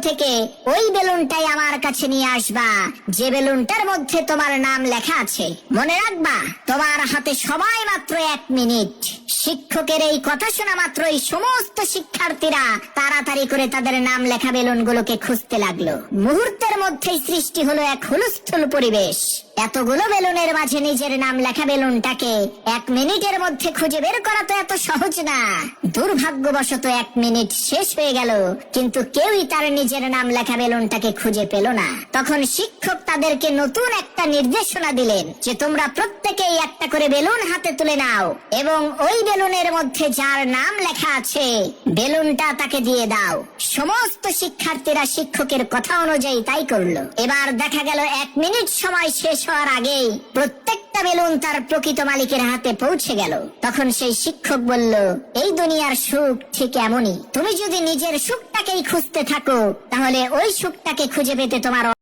থেকে ওই বেলুনটাই আমার কাছে নিয়ে আসবা, যে বেলুনটার মধ্যে তোমার নাম লেখা আছে। মনে রাখবা, তোমার হাতে সময় মাত্র 1 মিনিট। শিক্ষকের এই কথা শোনা মাত্রই সমস্ত শিক্ষার্থীরা তাড়াতাড়ি করে তাদের নাম লেখা বেলুনগুলোকে খুঁজতে লাগলো। মুহূর্তের মধ্যেই সৃষ্টি হলো এক হুলস্থুল পরিবেশ। এতগুলো বেলুনের মাঝে নিজের নাম লেখা বেলুনটাকে 1 মিনিটের মধ্যে খুঁজে বের করা তো এত সহজ না। দুর্ভাগ্যবশত 1 মিনিট শেষ হয়ে গেল, কিন্তু কেউই তার নিজের নাম লেখা বেলুনটাকে খুঁজে পেল না। তখন শিক্ষক তাদেরকে নতুন একটা নির্দেশনা দিলেন যে তোমরা প্রত্যেকেই একটা করে বেলুন হাতে তুলে নাও এবং ওই বেলুনের মধ্যে যার নাম লেখা আছে বেলুনটা তাকে দিয়ে দাও। সমস্ত শিক্ষার্থীরা শিক্ষকের কথা অনুযায়ী তাই করলো। এবার দেখা গেল 1 মিনিট সময় শেষ হওয়ার আগেই প্রত্যেকটা বেলুন তার প্রকৃত মালিকের হাতে পৌঁছে গেল। তখন সেই শিক্ষক বলল, এই দুনিয়ার সুখ ঠিক এমনই। তুমি যদি নিজের সুখটাকেই খুঁজতে থাকো তাহলে ওই সুখটাকে খুঁজে পেতে তোমার